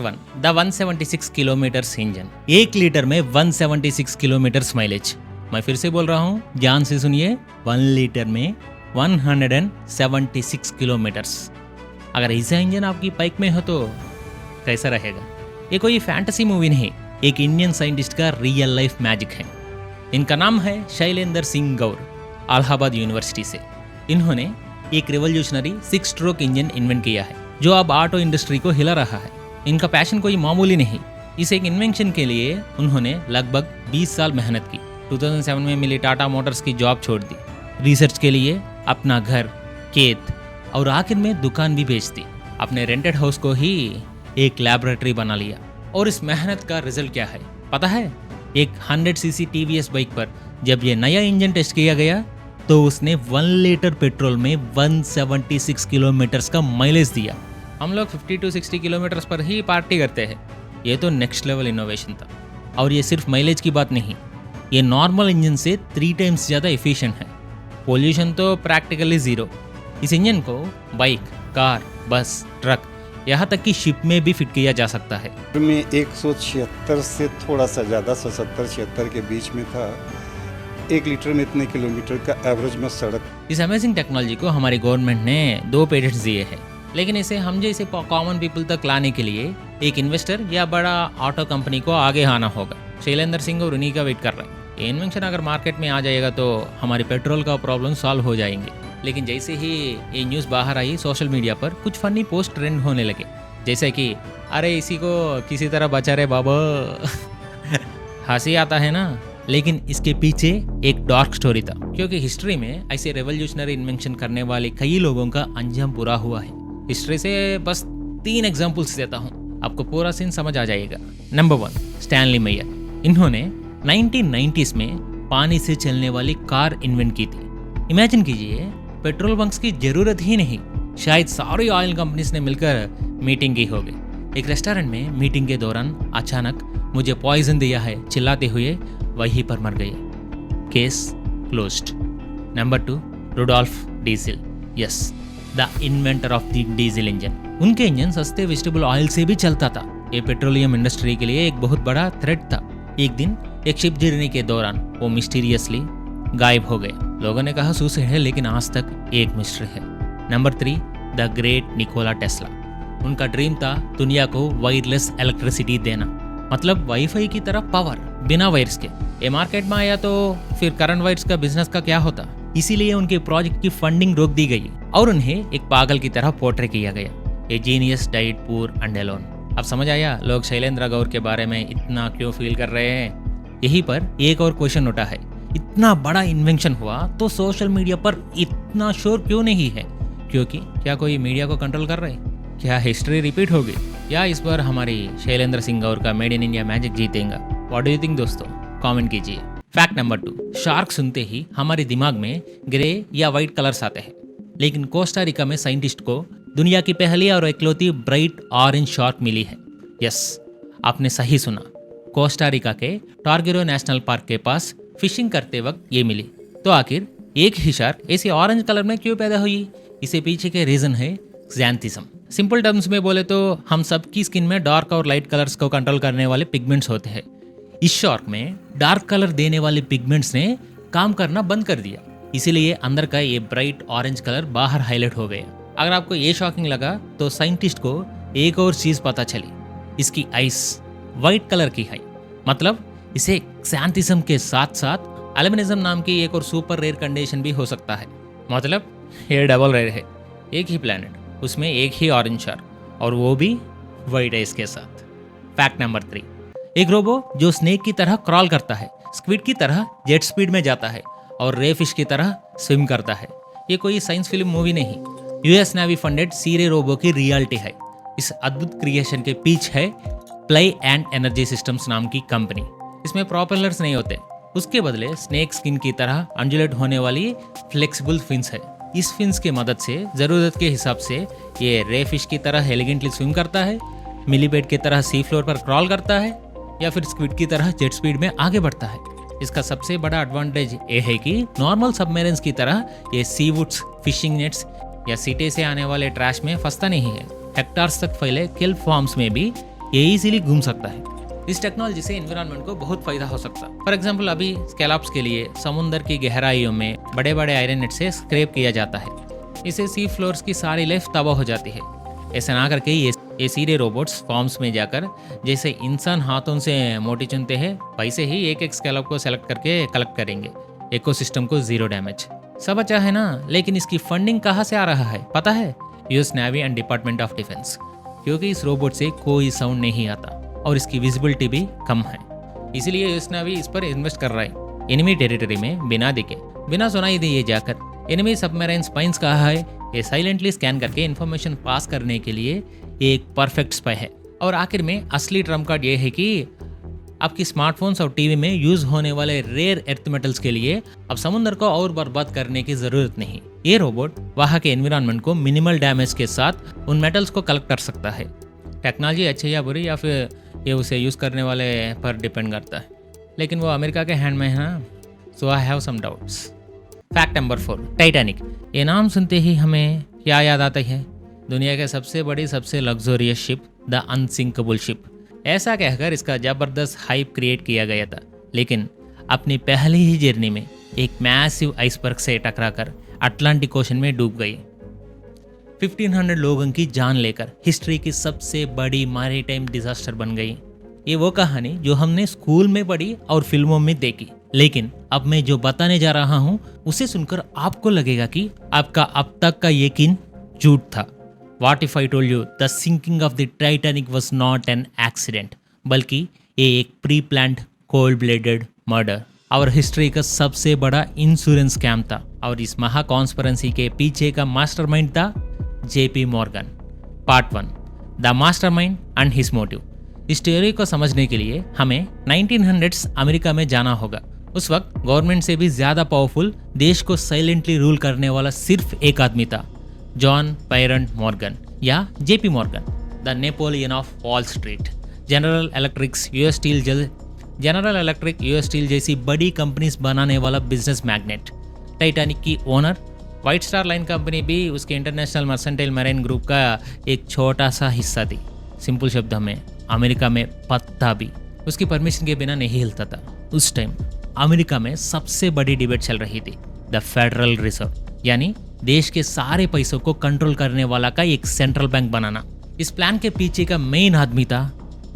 One, the 176 kilometres engine. 1 litre में 176 kilometres mileage. मैं फिर से बोल रहा हूँ, ध्यान से सुनिए, 1 लीटर में 176 किलोमीटर्स। अगर ऐसा इंजन आपकी बाइक में हो तो कैसा रहेगा? ये कोई फैंटेसी मूवी नहीं, एक इंडियन साइंटिस्ट का रियल लाइफ मैजिक है। इनका नाम है शैलेंद्र सिंह गौर, इलाहाबाद यूनिवर्सिटी से। इन्होंने एक रिवोल्यूशनरी 6 स्ट्रोक इंजन इन्वेंट किया है जो अब ऑटो इंडस्ट्री को हिला रहा है। इनका पैशन कोई मामूली नहीं। इस एक इन्वेंशन के लिए उन्होंने लगभग 20 साल मेहनत की। 2007 में मिली टाटा मोटर्स की जॉब छोड़ दी, रिसर्च के लिए अपना घर, खेत और आखिर में दुकान भी बेच दी। अपने रेंटेड हाउस को ही एक लैबोरेटरी बना लिया। और इस मेहनत का रिजल्ट क्या है पता है? एक 100 सीसी टीवीएस बाइक पर जब ये नया इंजन टेस्ट किया गया तो उसने 1 लीटर पेट्रोल में 176 किलोमीटर्स का माइलेज दिया। हम लोग 50 to 60 किलोमीटर्स पर ही पार्टी करते हैं। ये तो नेक्स्ट लेवल इनोवेशन था। और ये सिर्फ माइलेज की बात नहीं, ये नॉर्मल इंजन से 3 टाइम्स ज़्यादा एफिशिएंट है। पोल्यूशन तो प्रैक्टिकली ज़ीरो। इस इंजन को बाइक, कार, बस, ट्रक, यहाँ तक कि शिप में भी फिट किया जा सकता है। में 176 से थोड़ा सा ज़्यादा 170-76 के बीच में था। 1 लीटर में इतने किलोमीटर का एवरेज में सड़क। इस अमेजिंग टेक्नोलॉजी को हमारी गवर्नमेंट ने 2 पेटेंट्स दिए हैं, लेकिन इसे हम जैसे कॉमन पीपल तक लाने के लिए एक इन्वेस्टर या बड़ा ऑटो कंपनी को आगे आना होगा। शैलेंद्र सिंह और उन्हीं का वेट कर रहे हैं। ये इन्वेंशन अगर मार्केट में आ जाएगा तो हमारी पेट्रोल का प्रॉब्लम सॉल्व हो जाएंगे। लेकिन जैसे ही ये न्यूज़ बाहर आई, सोशल मीडिया पर कुछ फनी पोस्ट ट्रेंड होने लगे, जैसे कि अरे इसी को किसी तरह बचा रे बाबा। हंसी आता है ना, लेकिन इसके पीछे एक डार्क स्टोरी था। क्योंकि हिस्ट्री में ऐसे रेवोल्यूशनरी इन्वेंशन करने वाले कई लोगों का अंजाम बुरा हुआ है। हिस्ट्री से बस 3 एग्जाम्पल्स देता हूँ, आपको पूरा सीन समझ आ जाएगा। Number 1, Stanley mayor. इन्होंने 1990s में पानी से चलने वाली कार इन्वेंट की थी। इमेजिन कीजिए, पेट्रोल बंक्स की जरूरत ही नहीं, शायद सारी ऑयल कंपनीज ने मिलकर मीटिंग की होगी। एक रेस्टोरेंट में मीटिंग के दौरान अचानक मुझे पॉइजन दिया है चिल्लाते हुए वहीं पर मर गए। Case closed. Number 2, Rudolf Diesel. Yes, the inventor of the diesel engine. उनके इंजन सस्ते वेजिटेबल ऑयल से भी चलता था। ये पेट्रोलियम इंडस्ट्री के लिए एक बहुत बड़ा थ्रेट था। एक दिन एक शिप जर्नी के दौरान वो मिस्टीरियसली गायब हो गए। लोगों ने कहा सुसाइड है, लेकिन आज तक एक मिस्ट्री है। Number 3, the great Nikola Tesla. उनका ड्रीम था दुनिया को वायरलेस इलेक्ट्रिसिटी देना, मतलब वाईफाई की तरह पावर बिना वायर्स के। ये मार्केट में आया तो फिर करंट वायर्स का बिजनेस का क्या होता? इसीलिए उनके प्रोजेक्ट की फंडिंग रोक दी गई और उन्हें एक पागल की तरह पोर्ट्रे किया गया। ए जीनियस डाइड पूर एंड अलोन। अब समझ आया लोग शैलेंद्र गौर के बारे में इतना क्यों फील कर रहे हैं। यहीं पर एक और क्वेश्चन उठा है, इतना बड़ा इन्वेंशन हुआ तो सोशल मीडिया पर इतना शोर क्यों नहीं है? क्योंकि क्या कोई मीडिया को कंट्रोल कर रहे हैं? क्या हिस्ट्री रिपीट होगी या इस बार हमारी शैलेंद्र सिंह गौर का मेड इन इंडिया मैजिक जीतेगा? व्हाट डू यू थिंक दोस्तों? कमेंट कीजिए। फैक्ट नंबर 2, शार्क सुनते ही हमारे दिमाग में ग्रे या व्हाइट कलर्स आते हैं, लेकिन कोस्टा रिका में साइंटिस्ट को दुनिया की पहली और इकलौती ब्राइट ऑरेंज शार्क मिली है। यस, आपने सही सुना। कोस्टा रिका के टॉर्गेरो नेशनल पार्क के पास फिशिंग करते वक्त ये मिली। तो आखिर एक ही शार्क ऐसे ऑरेंज कलर में क्यों पैदा हुई? इसे पीछे के रीजन है ज़ैंथिज्म। सिंपल टर्म्स में बोले तो हम सबकी स्किन में डार्क और लाइट कलर्स को कंट्रोल करने वाले पिगमेंट्स होते हैं। इस शार्क में डार्क कलर देने वाले पिगमेंट्स ने काम करना बंद कर दिया, इसीलिए अंदर का ये ब्राइट ऑरेंज कलर बाहर हाईलाइट हो गया। अगर आपको ये शॉकिंग लगा तो साइंटिस्ट को एक और चीज पता चली, इसकी आइस व्हाइट कलर की है। मतलब इसे ज़ैंथिज्म के साथ साथ एल्बिनिज्म नाम की एक और सुपर रेयर कंडीशन भी हो सकता है। मतलब ये डबल रेयर है, एक ही प्लैनेट, उसमें एक ही ऑरेंज शार्क और वो भी व्हाइट आइस के साथ। फैक्ट नंबर 3, एक रोबो जो स्नेक की तरह क्रॉल करता है, स्क्विड की तरह जेट स्पीड में जाता है और रे फिश की तरह स्विम करता है। ये कोई साइंस फिल्म मूवी नहीं, यूएस नेवी फंडेड सीरे रोबो की रियलिटी है। इस अद्भुत क्रिएशन के पीछे है प्ले एंड एनर्जी सिस्टम्स नाम की कंपनी। इसमें प्रोपेलर्स नहीं होते, उसके बदले स्नेक स्किन की तरह अंजुलेट होने वाली फ्लेक्सिबल फिन्स है। इस फिन्स की मदद से जरूरत के हिसाब से ये रे फिश की तरह एलिगेंटली स्विम करता है, मिलीपेड की तरह सी फ्लोर पर क्रॉल करता है या फिर स्क्विड की तरह जेट स्पीड में आगे बढ़ता है। इसका सबसे बड़ा एडवांटेज ये है कि नॉर्मल सबमरीन्स की तरह ये सी वुड्स, फिशिंग नेट्स या सीटे से आने वाले ट्रैश में फंसता नहीं है। हेक्टार्स तक फैले किल फॉर्म्स में भी ये इजीली घूम सकता है। इस टेक्नोलॉजी से एनवायरनमेंट को बहुत फायदा हो सकता है। फॉर एग्जांपल अभी स्कैलप्स के लिए समुद्र की गहराइयों में बड़े बड़े आयरन नेट से स्क्रैप किया जाता है। इससे सी फ्लोर्स की सारी लाइफ तबाह हो जाती है। ऐसा ना करके ये सीधे रोबोट्स फॉर्म्स में जाकर जैसे इंसान हाथों से मोटी चुनते हैं वैसे ही एक एक स्कैलप को सेलेक्ट करके कलेक्ट करेंगे। इकोसिस्टम को जीरो डैमेज। सब अच्छा है ना, लेकिन इसकी फंडिंग कहाँ से आ रहा है पता है? US navy and department of defence, क्योंकि इस रोबोट से कोई साउंड नहीं आता और इसकी विजिबिलिटी भी कम है। इसीलिए यूएस नेवी इस पर इन्वेस्ट कर रहा है। एनिमी टेरिटरी में बिना दिखे बिना सुनाई दिए जाकर एनिमी सबमरीन स्पाइन्स कहा है, ये साइलेंटली स्कैन करके इन्फॉर्मेशन पास करने के लिए एक परफेक्ट स्पाई है। और आखिर में असली ट्रम्प कार्ड ये है कि आपकी स्मार्टफोन्स और टीवी में यूज होने वाले रेयर अर्थ मेटल्स के लिए अब समुद्र को और बर्बाद करने की जरूरत नहीं। ये रोबोट वहाँ के एनवायरनमेंट को मिनिमल डैमेज के साथ उन मेटल्स को कलेक्ट कर सकता है। टेक्नोलॉजी अच्छी या बुरी या फिर ये उसे यूज करने वाले पर डिपेंड करता है, लेकिन वो अमेरिका के हैंड में है ना, so I have some doubts. Fact number 4, Titanic. ये नाम सुनते ही हमें क्या याद आता है? दुनिया के सबसे बड़ी सबसे luxurious ship, the unsinkable ship. ऐसा कहकर इसका जबरदस्त हाइप क्रिएट किया गया था, लेकिन अपनी पहली ही जर्नी में एक मैसिव आइसबर्ग से टकराकर अटलांटिक ओशन में डूब गई। 1500 लोगों की जान लेकर हिस्ट्री की सबसे बड़ी मैरीटाइम डिजास्टर बन गई। ये वो कहानी जो हमने स्कूल में पढ़ी और फिल्मों में देखी, लेकिन अब मैं जो बताने जा रहा हूँ उसे सुनकर आपको लगेगा कि आपका अब तक का यकीन झूठ था। What if I told you the sinking of the Titanic was not an accident, बल्कि ये एक pre planned cold blooded murder और हिस्ट्री का सबसे बड़ा इंश्योरेंस स्कैम था। और इस महा कॉन्स्पिरेसी के पीछे का मास्टरमाइंड था JP Morgan. Part 1, the mastermind and his motive. इस स्टोरी को समझने के लिए हमें 1900s अमेरिका में जाना होगा। उस वक्त गवर्नमेंट से भी ज्यादा पावरफुल देश को साइलेंटली रूल करने वाला सिर्फ एक आदमी था, जॉन पायरंट मॉर्गन या JP Morgan, the Napoleon of wall street. General electric, US steel जैसी बड़ी कंपनीज बनाने वाला बिजनेस मैग्नेट। टाइटैनिक की owner white star line company भी उसके इंटरनेशनल मर्सेंटाइल मैरीन ग्रुप का एक छोटा सा हिस्सा थी। सिंपल शब्दों में अमेरिका में पत्ता भी उसकी परमिशन के बिना नहीं हिलता था। उस टाइम अमेरिका में सबसे बड़ी डिबेट चल रही थी, द फेडरल रिजर्व, यानी देश के सारे पैसों को कंट्रोल करने वाला का एक सेंट्रल बैंक बनाना। इस प्लान के पीछे का मेन आदमी था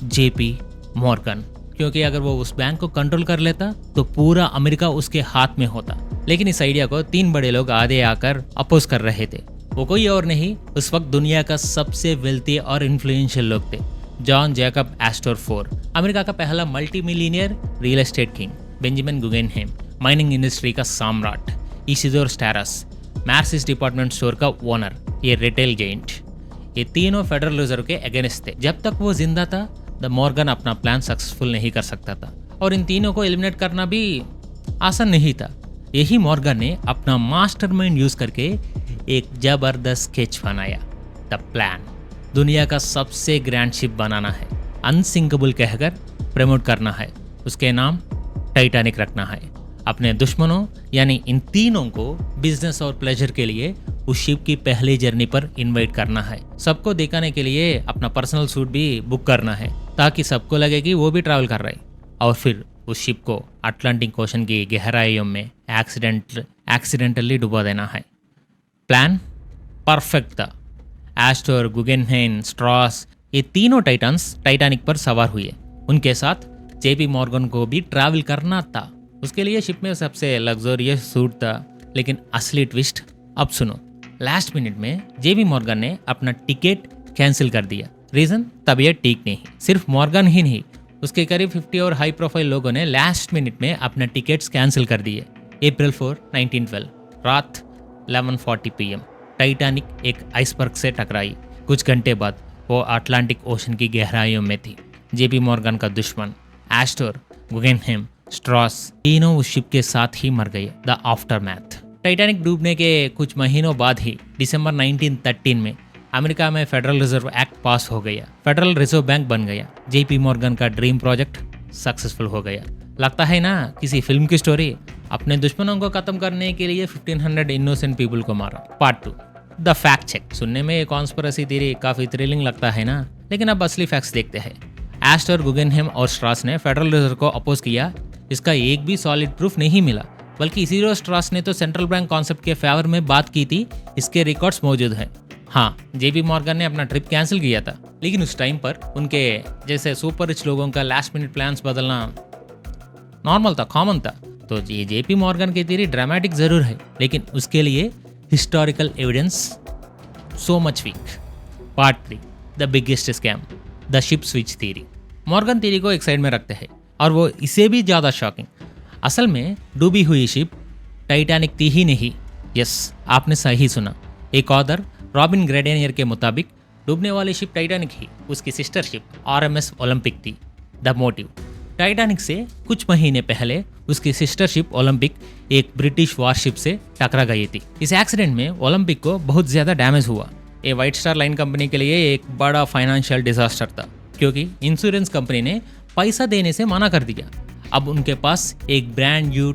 जेपी मॉर्गन, क्योंकि अगर वो उस बैंक को कंट्रोल कर लेता तो पूरा अमेरिका उसके हाथ में होता। लेकिन इस आइडिया को 3 बड़े लोग आधे आकर अपोज कर रहे थे। वो कोई और नहीं, उस वक्त दुनिया का सबसे वेल्थी और इन्फ्लुएंशियल लोग थे, John Jacob Astor IV, America का पहला multimillionaire real estate king, Benjamin Guggenheim, mining industry का सम्राट, Isidor Straus, Macy's department store का ओनर, ये रिटेल जेंट। ये तीनों फेडरल रिजर्व के अगेंस्ट थे। जब तक वो जिंदा था द मॉर्गन अपना प्लान सक्सेसफुल नहीं कर सकता था, और इन तीनों को एलिमिनेट करना भी आसान नहीं था। यही मॉर्गन ने अपना मास्टरमाइंड यूज करके एक जबरदस्त स्केच बनाया, द प्लान। दुनिया का सबसे ग्रैंड शिप बनाना है, अनसिंकेबल कहकर प्रमोट करना है, उसके नाम टाइटैनिक रखना है। अपने दुश्मनों यानी इन तीनों को बिजनेस और प्लेजर के लिए उस शिप की पहली जर्नी पर इनवाइट करना है। सबको दिखाने के लिए अपना पर्सनल सूट भी बुक करना है, ताकि सबको लगे कि वो भी ट्रैवल कर रहे हैं। और फिर उस शिप को अटलांटिक ओशन की गहराइयों में एक्सीडेंटली डुबा देना है। प्लान परफेक्ट था। एस्टर, गुगेनहेम, स्ट्रॉस, ये तीनों टाइटन्स टाइटैनिक पर सवार हुए। उनके साथ जेपी मॉर्गन को भी ट्रैवल करना था। उसके लिए शिप में सबसे लग्जरियस सूट था। लेकिन असली ट्विस्ट अब सुनो। लास्ट मिनट में जेपी मॉर्गन ने अपना टिकट कैंसिल कर दिया। रीजन, तबीयत ठीक नहीं। सिर्फ मॉर्गन ही नहीं, उसके करीब 50 और हाई प्रोफाइल लोगों ने लास्ट मिनट में अपना टिकट्स कैंसिल कर दिए। अप्रैल 4, 1912 रात 11:40 PM टाइटैनिक एक आइसबर्ग से टकराई। कुछ घंटे बाद वो अटलांटिक ओशन की गहराइयों में थी। जेपी मॉर्गन का दुश्मन एस्टर, गुगेनहेम, स्ट्रॉस तीनों उस शिप के साथ ही मर गए। The aftermath. टाइटैनिक डूबने के कुछ महीनों बाद ही दिसंबर 1913 में अमेरिका में फेडरल रिजर्व एक्ट पास हो गया। फेडरल रिजर्व बैंक बन गया। जेपी मॉर्गन का ड्रीम प्रोजेक्ट सक्सेसफुल हो गया। लगता है ना किसी फिल्म की स्टोरी। अपने दुश्मनों को खत्म करने के लिए 1500 इनोसेंट पीपल को मारा। Part 2, the fact check. सुनने में कॉन्स्पिरेसी थ्योरी काफी थ्रिलिंग लगता है ना, लेकिन अब असली फैक्ट्स देखते हैं। एस्टर, गुगेनहेम और स्ट्रास ने फेडरल रिजर्व को अपोज किया। इसका एक भी सॉलिड प्रूफ नहीं मिला, बल्कि इसीलिए स्ट्रास ने तो सेंट्रल बैंक कॉन्सेप्ट के फेवर में बात की थी। इसके रिकॉर्ड्स मौजूद हैं। हाँ, जेपी मॉर्गन ने अपना ट्रिप कैंसिल किया था, लेकिन उस टाइम पर उनके जैसे सुपर रिच लोगों का लास्ट मिनट प्लान्स बदलना नॉर्मल था, कॉमन था। तो ये जेपी मॉर्गन की थ्योरी ड्रामेटिक जरूर है, लेकिन उसके लिए historical evidence so much weak. Part 3, the biggest scam, the ship switch theory. Morgan theory को एक साइड में रखते हैं, और वो इसे भी ज़्यादा शॉकिंग। असल में डूबी हुई शिप टाइटैनिक थी ही नहीं। यस, आपने सही सुना। एक ऑथर रॉबिन ग्रेडेनियर के मुताबिक डूबने वाली शिप टाइटैनिक ही उसकी सिस्टर शिप आरएमएस ओलंपिक थी। द मोटिव, टाइटैनिक से कुछ महीने पहले उसकी सिस्टर शिप ओलंपिक एक ब्रिटिश वारशिप से टकरा गई थी। इस एक्सीडेंट में ओलंपिक को बहुत ज्यादा डैमेज हुआ। ये व्हाइट स्टार लाइन कंपनी के लिए एक बड़ा फाइनेंशियल डिजास्टर था, क्योंकि इंश्योरेंस कंपनी ने पैसा देने से मना कर दिया। अब उनके पास एक ब्रांड न्यू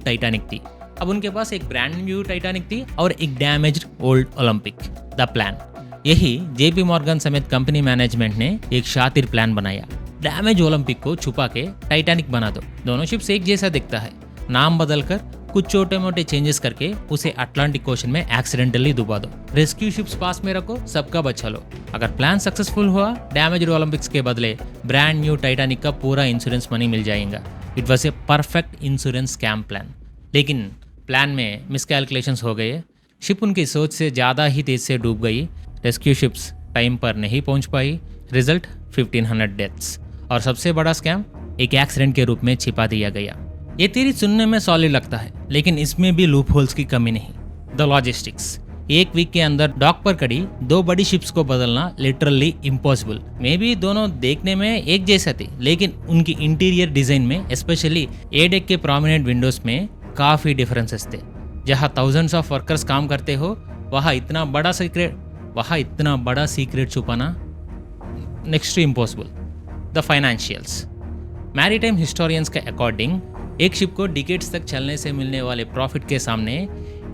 टाइटैनिक थी और एक damaged old Olympic. The plan, यही जेपी मॉर्गन समेत कंपनी मैनेजमेंट ने एक शातिर प्लान बनाया। डैमेज ओलंपिक को छुपा के टाइटैनिक बना दो। दोनों शिप्स एक जैसा दिखता है, नाम बदलकर कुछ छोटे मोटे चेंजेस करके उसे अटलांटिक ओशन में एक्सीडेंटली डुबा दो। रेस्क्यू शिप्स पास में रखो, सबका बचा लो। अगर प्लान सक्सेसफुल हुआ, डैमेज ओलंपिक्स के बदले ब्रांड न्यू टाइटैनिक का पूरा इंश्योरेंस मनी मिल जाएगा। It was a perfect insurance scam plan. लेकिन प्लान में मिसकैलकुलेशंस हो गए। शिप उनकी सोच से ज़्यादा ही तेज से डूब गई। रेस्क्यू शिप्स टाइम पर नहीं पहुंच पाई। Result 1500 deaths. और सबसे बड़ा स्कैम एक एक्सीडेंट के रूप में छिपा दिया गया। ये थ्योरी सुनने में सॉलिड लगता है, लेकिन इसमें भी लूप होल्स की कमी नहीं। द लॉजिस्टिक्स, एक वीक के अंदर डॉक पर खड़ी 2 बड़ी शिप्स को बदलना लिटरली इम्पॉसिबल। मे बी दोनों देखने में एक जैसा थी, लेकिन उनकी इंटीरियर डिजाइन में, स्पेशली ए डेक के प्रोमिनेंट विंडोज में काफी डिफरेंसेस थे। जहाँ थाउजेंड्स ऑफ वर्कर्स काम करते हो, वहाँ इतना बड़ा सीक्रेट छुपाना next to impossible. The financials, maritime historians के अकॉर्डिंग एक शिप को डिकेड्स तक चलने से मिलने वाले प्रॉफिट के सामने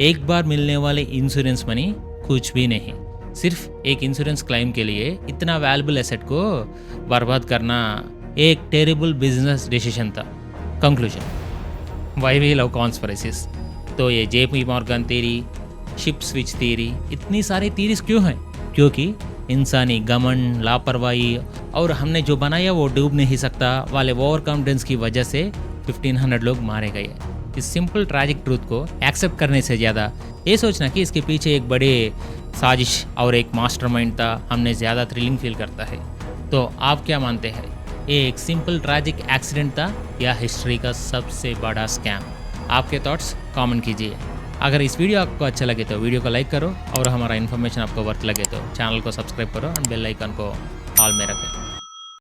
एक बार मिलने वाले इंश्योरेंस मनी कुछ भी नहीं। सिर्फ एक इंश्योरेंस क्लेम के लिए इतना वैल्यूबल एसेट को बर्बाद करना एक टेरिबल बिजनेस डिसीजन था। Conclusion, why we love conspiracies. तो ये JP Morgan theory, ship switch theory, इतनी सारी थ्योरीज क्यों हैं? क्योंकि इंसानी घमंड, लापरवाही और हमने जो बनाया वो डूब नहीं सकता वाले ओवर कॉन्फिडेंस की वजह से 1500 लोग मारे गए। इस सिंपल ट्रैजिक ट्रूथ को एक्सेप्ट करने से ज़्यादा ये सोचना कि इसके पीछे एक बड़े साजिश और एक मास्टरमाइंड था, हमने ज़्यादा थ्रिलिंग फील करता है। तो आप क्या मानते हैं, ये एक सिंपल ट्रैजिक एक्सीडेंट था या हिस्ट्री का सबसे बड़ा स्कैम? आपके थॉट्स कमेंट कीजिए। अगर इस वीडियो आपको अच्छा लगे तो वीडियो को लाइक करो, और हमारा इन्फॉर्मेशन आपको वर्थ लगे तो चैनल को सब्सक्राइब करो और बेल आइकन को ऑल में रखें।